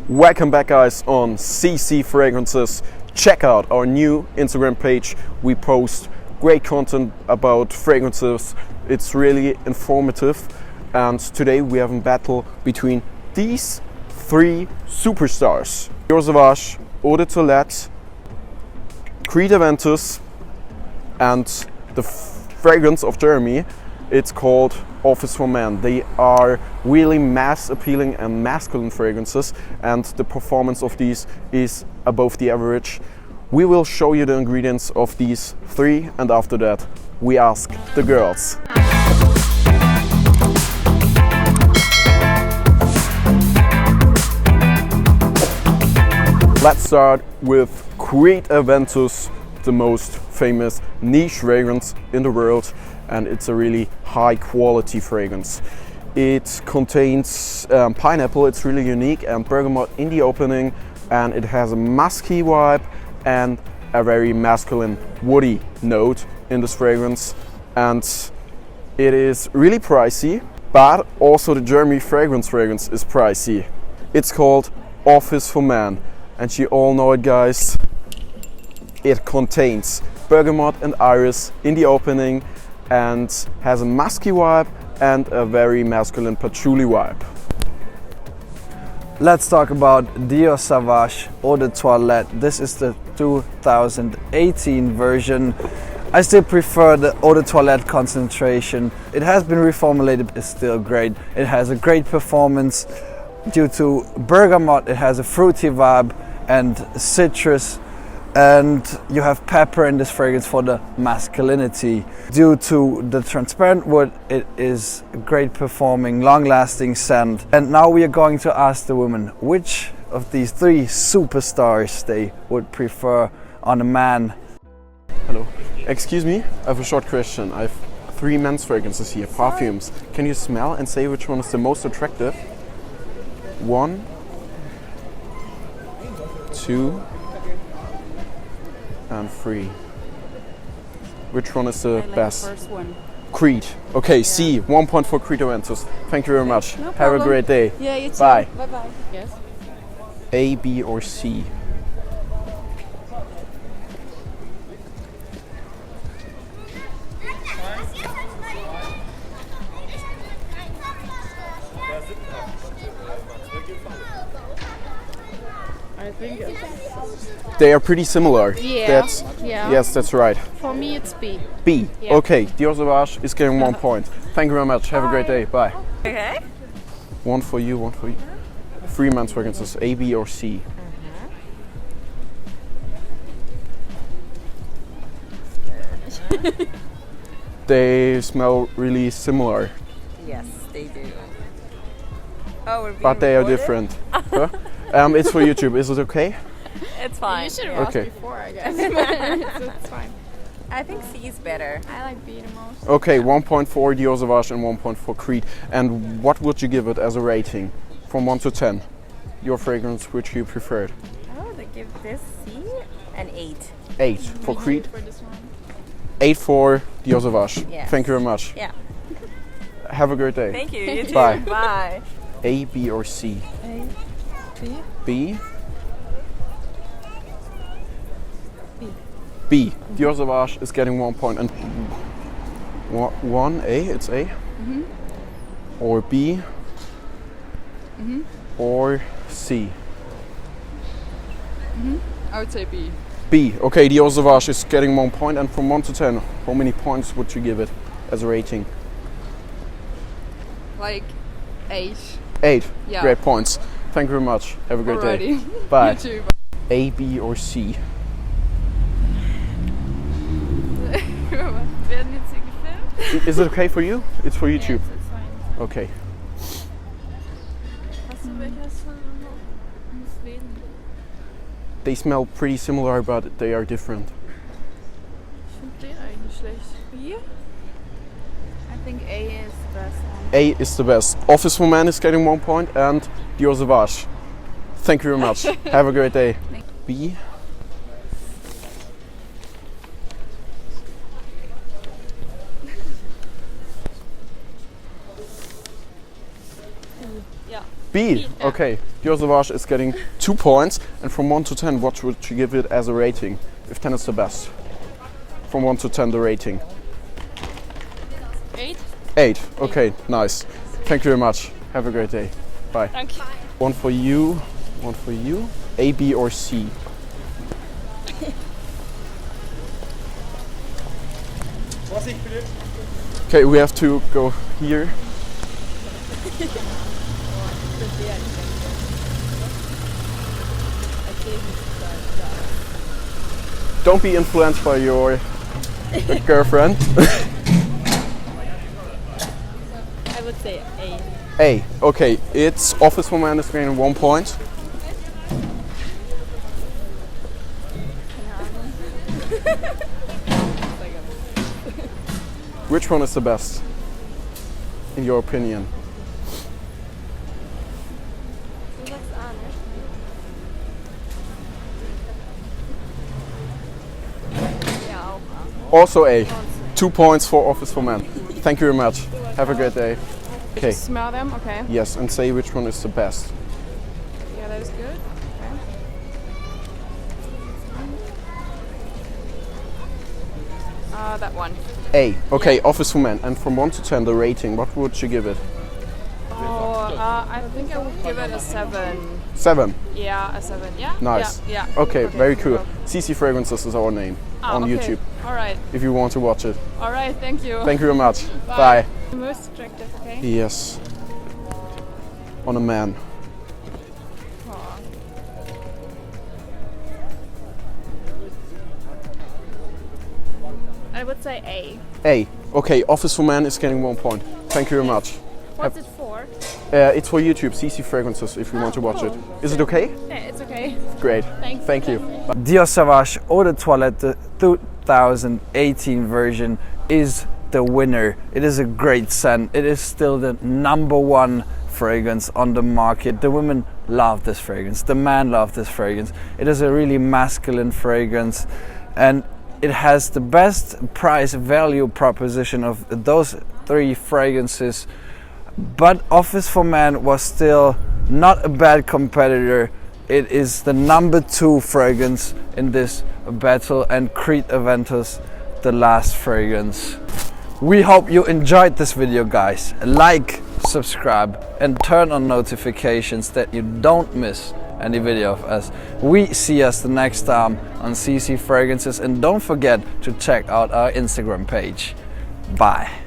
Welcome back, guys, on CC Fragrances. Check out our new Instagram page. We post great content about fragrances. It's really informative. And today we have a battle between these three superstars: Dior Sauvage, Eau de Toilette, Creed Aventus, and the fragrance of Jeremy. It's called Office for Men. They are really mass appealing and masculine fragrances, and the performance of these is above the average. We will show you the ingredients of these three, and after that we ask the girls. Let's start with Creed Aventus, the most famous niche fragrance in the world, and it's a really high quality fragrance. It contains pineapple, it's really unique, and bergamot in the opening, and it has a musky vibe and a very masculine woody note in this fragrance. And it is really pricey, but also the Jeremy fragrance is pricey. It's called Office for Men, and you all know it, guys. It contains bergamot and iris in the opening and has a musky vibe and a very masculine patchouli vibe. Let's talk about Dior Sauvage Eau de Toilette. This is the 2018 version. I still prefer the Eau de Toilette concentration. It has been reformulated, it's still great. It has a great performance. Due to bergamot, it has a fruity vibe and citrus, and you have pepper in this fragrance for the masculinity. Due to the transparent wood, it is a great performing, long-lasting scent. And now we are going to ask the women which of these three superstars they would prefer on a man. Hello. Excuse me, I have a short question. I have three men's fragrances here, perfumes. Can you smell and say which one is the most attractive? 1, 2, and 3. Which one is the best? The first one. Creed. Okay, C. 1 point for Creed Aventus. Thank you very much. No Have a great day. Yeah, you too. Bye. Bye-bye. Yes. A, B, or C? I think They are pretty similar. Yeah. Yeah. Yes, that's right. For me it's B. B. Yeah. Okay, Dior Sauvage is getting 1 point. Thank you very much. Have a great day. Bye. Okay. One for you, one for you. Three men's fragrances, A, B, or C? They smell really similar, Yes, they do. Oh, we're being but they are recorded? different. Huh? It's for YouTube. Is it okay? It's fine. You should have Okay. asked before, I guess. It's fine. I think C is better. I like B the most. Okay, 1 point for Dior Sauvage and 1 point for Creed. And what would you give it as a rating from 1 to 10? Your fragrance, which you preferred? I would give this C an 8. 8 for Creed, For this one. 8 for Dior Sauvage. Yes. Thank you very much. Yeah. Have a great day. Thank you. You too. Bye. Bye. A, B, or C? A, B. B? B. Dior Sauvage is getting 1 point. And 1, A, it's A? Or B? Or C? I would say B. B. Okay, Dior Sauvage is getting 1 point. And from 1 to 10, how many points would you give it as a rating? Like 8. 8. Yeah. Great points. Thank you very much. Have a great day. Alrighty. Bye. You too. A, B, or C? Werden jetzt hier gefilmt? Is it okay for you? It's for YouTube. Yes, it's fine. Okay. Hast du welche hast du noch? Ich muss wählen. They smell pretty similar, but they are different. Ich finde den eigentlich schlecht. Hier? I think A is the best one. A is the best. Office for Men is getting 1 point, and Dior Sauvage. Thank you very much. Have a great day. B. B. Okay, Dior Sauvage is getting 2 points. And from 1 to 10, what would you give it as a rating? If 10 is the best. From 1 to 10, the rating. 8. 8. Okay, nice. Thank you very much. Have a great day. Bye. Thank you. One for you, one for you. A, B, or C? Okay, we have to go here. Don't be influenced by your girlfriend. I would say A. A. Okay, it's Office for Men is getting 1 point. Which one is the best, in your opinion? Also A. 2 points for Office for Men. Thank you very much. Have a great day. Okay. Smell them, okay. Yes, and say which one is the best. Yeah, that is good. Okay. That one. A. Okay, Office for Men. And from 1 to 10, the rating, what would you give it? I think I would give it a 7. 7. Yeah, a 7. Yeah. Nice. Yeah. Okay, very cool. CC Fragrances is our name on okay. YouTube. All right. If you want to watch it. All right. Thank you. Thank you very much. Bye. The most attractive. Okay. Yes. On a man. Aw. I would say A. A. Okay, Office for Men is getting 1 point. Thank you very much. What's it for? It's for YouTube, CC Fragrances, if you want to watch it. Is it okay? Yeah, it's okay. Great. Thanks. Thank you. Dior Sauvage Eau de Toilette, the 2018 version, is the winner. It is a great scent. It is still the #1 fragrance on the market. The women love this fragrance. The men love this fragrance. It is a really masculine fragrance, and it has the best price-value proposition of those 3 fragrances. But Office for Men was still not a bad competitor. It is the #2 fragrance in this battle, and Creed Aventus the last fragrance. We hope you enjoyed this video, guys. Like, subscribe, and turn on notifications that you don't miss any video of us. We see us the next time on CC Fragrances, and don't forget to check out our Instagram page. Bye.